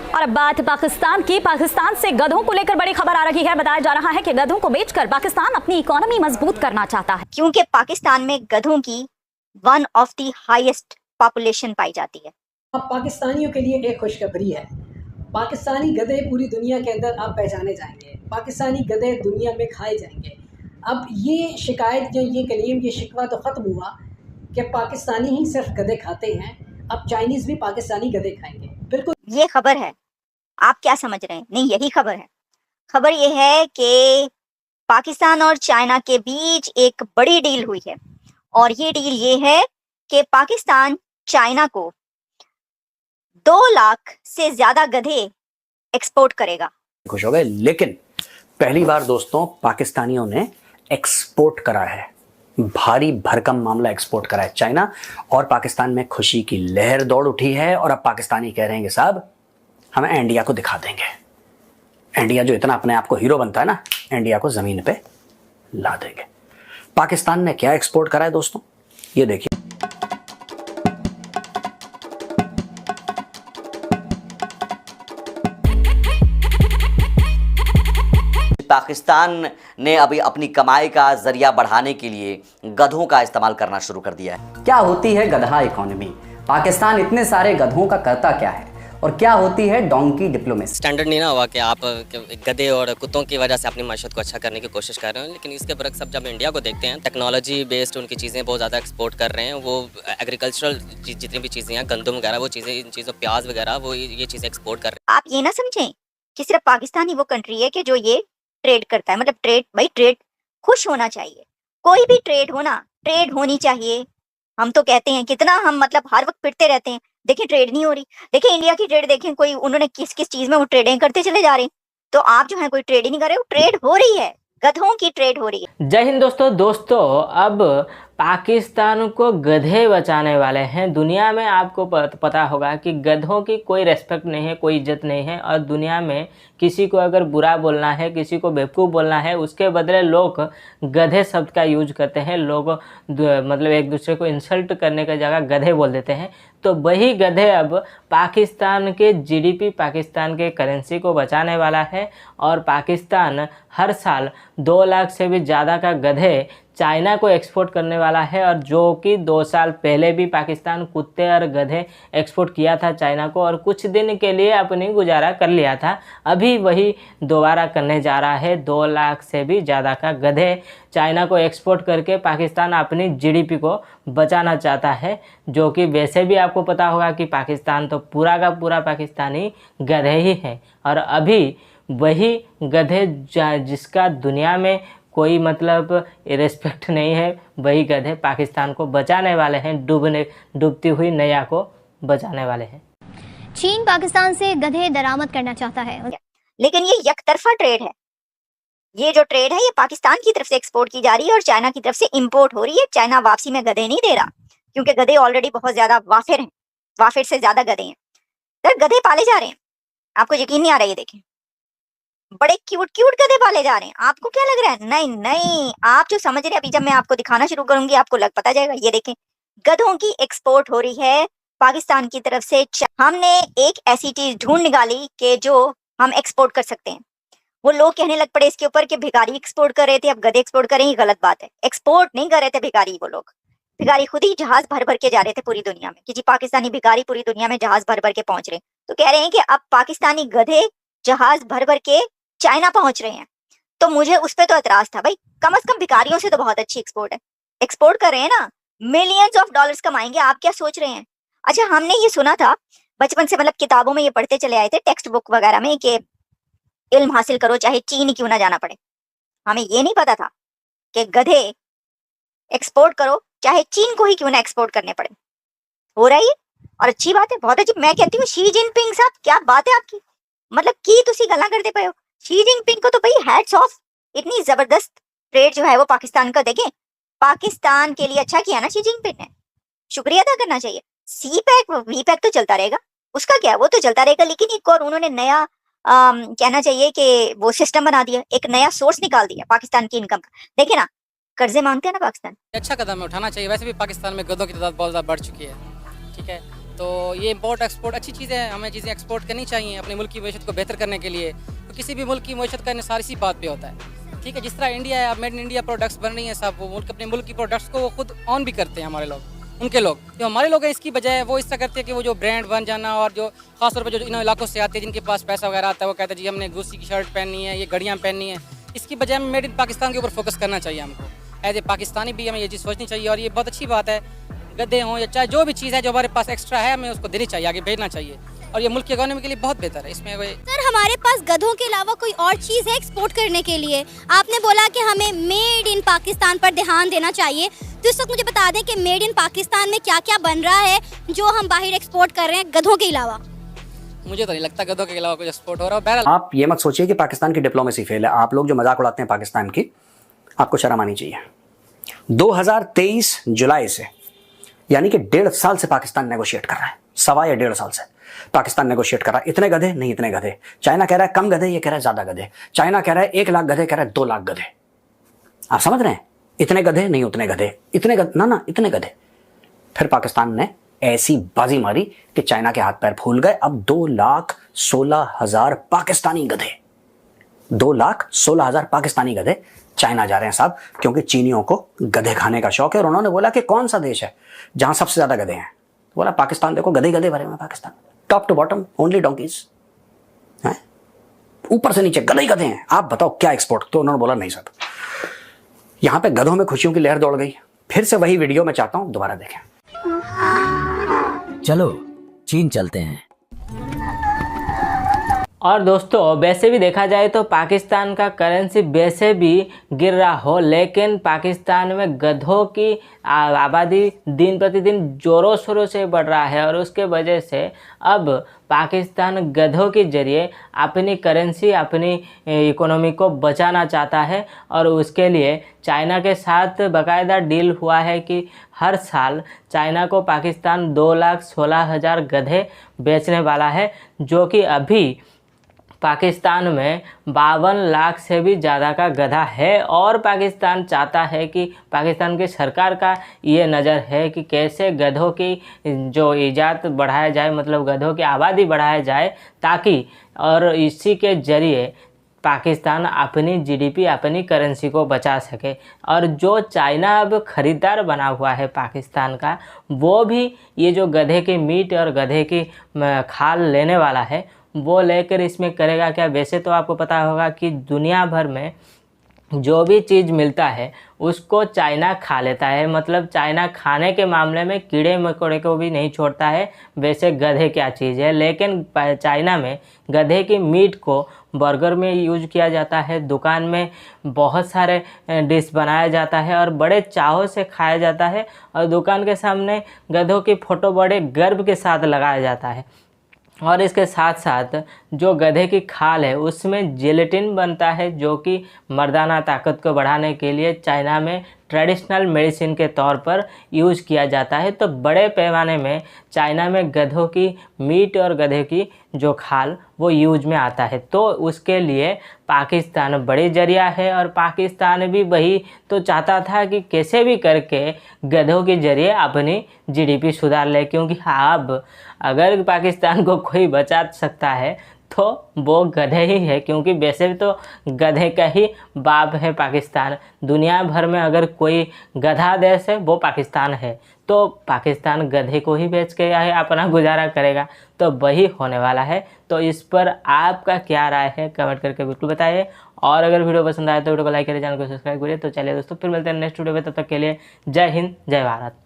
और अब बात पाकिस्तान की। पाकिस्तान से गधों को लेकर बड़ी खबर आ रही है। बताया जा रहा है कि गधों को बेचकर पाकिस्तान अपनी इकोनॉमी मजबूत करना चाहता है, क्योंकि पाकिस्तान में गधों की one of the highest population पाई जाती है। अब पाकिस्तानियों के लिए एक खुशखबरी है। पाकिस्तानी गधे पूरी दुनिया के अंदर अब पहचाने जाएंगे। पाकिस्तानी गधे दुनिया में खाए जाएंगे। अब ये शिकायत या ये कलीम, ये शिकवा तो ख़त्म हुआ कि पाकिस्तानी ही सिर्फ गधे खाते हैं। अब चाइनीज़ भी पाकिस्तानी गधे खाएंगे। बिल्कुल ये खबर है। आप क्या समझ रहे हैं? नहीं, यही खबर है। खबर ये है कि पाकिस्तान और चाइना के बीच एक बड़ी डील हुई है, और ये डील ये है कि पाकिस्तान चाइना को 2 लाख से ज्यादा गधे एक्सपोर्ट करेगा। खुश हो गए, लेकिन पहली बार दोस्तों पाकिस्तानियों ने एक्सपोर्ट करा है, भारी भरकम मामला एक्सपोर्ट करा है चाइना, और पाकिस्तान में खुशी की लहर दौड़ उठी है। और अब पाकिस्तानी कह रहे हैं कि साहब हम इंडिया को दिखा देंगे, इंडिया जो इतना अपने आप को हीरो बनता है ना, इंडिया को जमीन पे ला देंगे। पाकिस्तान ने क्या एक्सपोर्ट करा है दोस्तों, ये देखिए। पाकिस्तान ने अभी अपनी कमाई का जरिया बढ़ाने के लिए गधों का इस्तेमाल करना शुरू कर दिया है। क्या होती है गधा इकोनॉमी? पाकिस्तान इतने सारे गधों का करता क्या है? और क्या होती है डोंकी डिप्लोमेसी? स्टैंडर्ड नहीं ना हुआ कि आप गधे और कुत्तों की वजह से अपनी माशत को अच्छा करने की कोशिश कर रहे हो, लेकिन इसके बरक्स अब जब इंडिया को देखते हैं, टेक्नोलॉजी बेस्ड उनकी चीज़ें बहुत ज़्यादा एक्सपोर्ट कर रहे हैं। वो एग्रीकल्चरल जितनी भी चीज़ें हैं, गंदम वगैरह, वो चीज़ें, इन चीज़ों प्याज वगैरह, वो ये चीज़ें एक्सपोर्ट कर रहे हैं। आप ये ना समझें कि सिर्फ पाकिस्तान ही वो कंट्री है कि जो ये ट्रेड करता है। मतलब ट्रेड, भाई ट्रेड खुश होना चाहिए। कोई भी ट्रेड हो ना, ट्रेड होनी चाहिए। हम तो कहते हैं कितना हम मतलब हर वक्त पिटते रहते हैं, देखिए ट्रेड नहीं हो रही। देखिए इंडिया की ट्रेड देखें, कोई उन्होंने किस किस चीज में वो ट्रेडिंग करते चले जा रहे हैं। तो आप जो है कोई ट्रेड ही नहीं कर रहे हो, ट्रेड हो रही है, गधों की ट्रेड हो रही है। जय हिंद दोस्तों, अब पाकिस्तान को गधे बचाने वाले हैं। दुनिया में आपको पता होगा कि गधों की कोई रेस्पेक्ट नहीं है, कोई इज्जत नहीं है, और दुनिया में किसी को अगर बुरा बोलना है, किसी को बेवकूफ़ बोलना है, उसके बदले लोग गधे शब्द का यूज करते हैं। लोग मतलब एक दूसरे को इंसल्ट करने की जगह गधे बोल देते हैं। तो वही गधे अब पाकिस्तान के जीडीपी, पाकिस्तान के करेंसी को बचाने वाला है, और पाकिस्तान हर साल 2 लाख से भी ज़्यादा का गधे चाइना को एक्सपोर्ट करने वाला है। और जो कि 2 साल पहले भी पाकिस्तान कुत्ते और गधे एक्सपोर्ट किया था चाइना को, और कुछ दिन के लिए अपनी गुजारा कर लिया था। अभी वही दोबारा करने जा रहा है। 2 लाख से भी ज़्यादा का गधे चाइना को एक्सपोर्ट करके पाकिस्तान अपनी जीडीपी को बचाना चाहता है, जो कि वैसे भी आपको पता होगा कि पाकिस्तान तो पूरा का पूरा पाकिस्तानी गधे ही है। और अभी वही गधे जिसका दुनिया में कोई मतलब रिस्पेक्ट नहीं है, वही गधे पाकिस्तान को बचाने वाले हैं, डूबती हुई नैया को बचाने वाले हैं। चीन पाकिस्तान से गधे दरामद करना चाहता है, लेकिन ये यकतरफा ट्रेड है। ये जो ट्रेड है ये पाकिस्तान की तरफ से एक्सपोर्ट की जा रही है और चाइना की तरफ से इंपोर्ट हो रही है। चाइना वापसी में गधे नहीं दे रहा, क्योंकि गधे ऑलरेडी बहुत ज्यादा वाफिर हैं, वाफिर से ज्यादा गधे हैं। तो गधे पाले जा रहे हैं, आपको यकीन नहीं आ रहा है। ये देखें, बड़े क्यूट क्यूट गधे पाले जा रहे हैं। आपको क्या लग रहा है? नहीं नहीं, आप जो समझ रहे हैं, अभी जब मैं आपको दिखाना शुरू करूंगी आपको पता जाएगा। ये देखें, गधों की एक्सपोर्ट हो रही है पाकिस्तान की तरफ से। हमने एक ऐसी चीज ढूंढ निकाली कि जो हम एक्सपोर्ट कर सकते हैं। वो लोग कहने लग पड़े इसके ऊपर कि भिखारी एक्सपोर्ट कर रहे थे, अब गधे एक्सपोर्ट करें, ये गलत बात है। एक्सपोर्ट नहीं कर रहे थे भिखारी, वो लोग भिखारी खुद ही जहाज भर भर के जा रहे थे पूरी दुनिया में, कि जी पाकिस्तानी भिखारी पूरी दुनिया में जहाज भर भर के पहुंच रहे। तो कह रहे हैं कि अब पाकिस्तानी गधे जहाज भर भर के चाइना पहुंच रहे हैं। तो मुझे उस पर तो एतराज था, भाई कम से कम भिखारियों से तो बहुत अच्छी एक्सपोर्ट है। एक्सपोर्ट कर रहे हैं ना, मिलियंस ऑफ डॉलर्स कमाएंगे। आप क्या सोच रहे हैं? अच्छा, हमने ये सुना था बचपन से, मतलब किताबों में ये पढ़ते चले आए थे, टेक्स्ट बुक वगैरह में, कि इल्म हासिल करो चाहे चीन ही क्यों ना जाना पड़े। हमें ये नहीं पता था कि गधे एक्सपोर्ट करो चाहे चीन को ही क्यों ना एक्सपोर्ट करने पड़े। हो रही है, और अच्छी बात है, बहुत अच्छी। मैं कहती हूँ शी जिनपिंग साहब, क्या बात है आपकी, मतलब की तुसी गल्ला करते पे हो। शी जिनपिंग को तो भाई हैट्स ऑफ, इतनी जबरदस्त ट्रेड जो है वो पाकिस्तान का। देखें, पाकिस्तान के लिए अच्छा किया ना शी जिनपिंग ने, शुक्रिया अदा करना चाहिए। सी पैक वी पैक तो चलता रहेगा, उसका क्या है, वो तो चलता रहेगा। लेकिन एक और उन्होंने नया कहना चाहिए कि वो सिस्टम बना दिया, एक नया सोर्स निकाल दिया पाकिस्तान की इनकम का। देखिए ना, कर्जे मांगते हैं ना पाकिस्तान। अच्छा कदम उठाना चाहिए। वैसे भी पाकिस्तान में गधों की तादाद बहुत ज़्यादा बढ़ चुकी है, ठीक है। तो ये इम्पोर्ट एक्सपोर्ट अच्छी चीज़ है, हमें चीज़ें एक्सपोर्ट करनी चाहिए अपने मुल्क की मैशत को बेहतर करने के लिए। तो किसी भी मुल्क की मैशत का इन्हिसार इसी बात पे होता है। ठीक है, जिस तरह इंडिया है, अब मेड इन इंडिया प्रोडक्ट्स बन रही हैं, सब वो मुल्क अपने मुल्क की प्रोडक्ट्स को वो खुद ऑन भी करते हैं हमारे लोग, उनके लोग। जो हमारे लोग हैं इसकी बजाय वो इस तरह करते हैं कि वो जो ब्रांड बन जाना, और जो खासतौर पर जो इन इलाकों से आते हैं जिनके पास पैसा वगैरह आता है, वो कहते हैं जी हमने गुस्सी की शर्ट पहननी है, ये घड़ियाँ पहननी है। इसकी बजाय हमें मेड इन पाकिस्तान के ऊपर फोकस करना चाहिए हमको। एज ए पाकिस्तानी भी हमें ये चीज़ सोचनी चाहिए, और ये बहुत अच्छी बात है। गद्दे हों या चाहे जो भी चीज़ है जो हमारे पास एक्स्ट्रा है, हमें उसको देनी चाहिए, आगे भेजना चाहिए, और ये मुल्क की इकोनॉमी के लिए बहुत बेहतर है। इसमें कोई सर, हमारे पास गधों के अलावा कोई और चीज़ है एक्सपोर्ट करने के लिए? आपने बोला कि हमें मेड इन पाकिस्तान पर ध्यान देना चाहिए, तो इस वक्त मुझे बता दें कि मेड इन पाकिस्तान में क्या क्या बन रहा है जो हम बाहर एक्सपोर्ट कर रहे हैं गधों के अलावा? मुझे तो नहीं लगता गधों के अलावा कुछ एक्सपोर्ट हो रहा है। बहरहाल आप ये मत सोचिए कि पाकिस्तान की डिप्लोमेसी फेल है। आप लोग जो मजाक उड़ाते हैं पाकिस्तान की, आपको शर्म आनी चाहिए। 2023 जुलाई से, यानी कि 1.5 साल से पाकिस्तान नेगोशिएट कर रहा है, 1.25 साल से पाकिस्तान नेगोशिएट कर रहा है। इतने गधे नहीं, इतने गधे। चाइना कह रहा है कम गधे, ये कह रहा है ज्यादा गधे। चाइना कह रहा है 1 लाख गधे, कह रहा है 2 लाख गधे। आप समझ रहे हैं? इतने गधे नहीं, उतने गधे, इतने गधे ना, इतने गधे। फिर पाकिस्तान ने ऐसी बाजी मारी कि चाइना के हाथ पैर फूल गए। अब 2,16,000 पाकिस्तानी गधे, 2,16,000 पाकिस्तानी गधे चाइना जा रहे हैं साहब, क्योंकि चीनियों को गधे खाने का शौक है। और उन्होंने बोला कि कौन सा देश है जहां सबसे ज्यादा गधे हैं? बोला पाकिस्तान। देखो गधे गधे भरे में Pakistan, top to bottom only donkeys हैं, ऊपर से नीचे गधे गधे हैं। आप बताओ क्या एक्सपोर्ट? तो उन्होंने बोला नहीं साहब, यहां पे गधों में खुशियों की लहर दौड़ गई। फिर से वही वीडियो मैं चाहता हूं दोबारा देखें। चलो चीन चलते हैं। और दोस्तों, वैसे भी देखा जाए तो पाकिस्तान का करेंसी वैसे भी गिर रहा हो, लेकिन पाकिस्तान में गधों की आबादी दिन प्रतिदिन ज़ोरों शोरों से बढ़ रहा है, और उसके वजह से अब पाकिस्तान गधों के जरिए अपनी करेंसी, अपनी इकोनॉमी को बचाना चाहता है। और उसके लिए चाइना के साथ बाकायदा डील हुआ है कि हर साल चाइना को पाकिस्तान 2,16,000 गधे बेचने वाला है, जो कि अभी पाकिस्तान में 52 लाख से भी ज़्यादा का गधा है। और पाकिस्तान चाहता है कि पाकिस्तान की सरकार का ये नज़र है कि कैसे गधों की जो ईजाद बढ़ाया जाए, मतलब गधों की आबादी बढ़ाया जाए, ताकि और इसी के ज़रिए पाकिस्तान अपनी जीडीपी, अपनी करेंसी को बचा सके। और जो चाइना अब ख़रीदार बना हुआ है पाकिस्तान का, वो भी ये जो गधे के मीट और गधे की खाल लेने वाला है, वो लेकर इसमें करेगा क्या? वैसे तो आपको पता होगा कि दुनिया भर में जो भी चीज़ मिलता है उसको चाइना खा लेता है, मतलब चाइना खाने के मामले में कीड़े मकोड़े को भी नहीं छोड़ता है। वैसे गधे क्या चीज़ है, लेकिन चाइना में गधे की मीट को बर्गर में यूज किया जाता है, दुकान में बहुत सारे डिश बनाया जाता है और बड़े चाव से खाया जाता है, और दुकान के सामने गधों की फ़ोटो बड़े गर्व के साथ लगाया जाता है। और इसके साथ साथ जो गधे की खाल है उसमें जेलेटिन बनता है, जो कि मर्दाना ताकत को बढ़ाने के लिए चाइना में ट्रेडिशनल मेडिसिन के तौर पर यूज़ किया जाता है। तो बड़े पैमाने में चाइना में गधों की मीट और गधे की जो खाल वो यूज में आता है। तो उसके लिए पाकिस्तान बड़ी जरिया है, और पाकिस्तान भी वही तो चाहता था कि कैसे भी करके गधों के जरिए अपनी जीडीपी सुधार ले, क्योंकि अब अगर पाकिस्तान को कोई बचा सकता है तो वो गधे ही है, क्योंकि वैसे भी तो गधे का ही बाप है पाकिस्तान। दुनिया भर में अगर कोई गधा देश है वो पाकिस्तान है, तो पाकिस्तान गधे को ही बेच के अपना गुजारा करेगा, तो वही होने वाला है। तो इस पर आपका क्या राय है कमेंट करके बिल्कुल बताइए। और अगर वीडियो पसंद आए तो वीडियो को लाइक करिए, चैनल को सब्सक्राइब करिए। तो चलिए दोस्तों, फिर मिलते हैं नेक्स्ट वीडियो में, तब तक के लिए जय हिंद, जय भारत।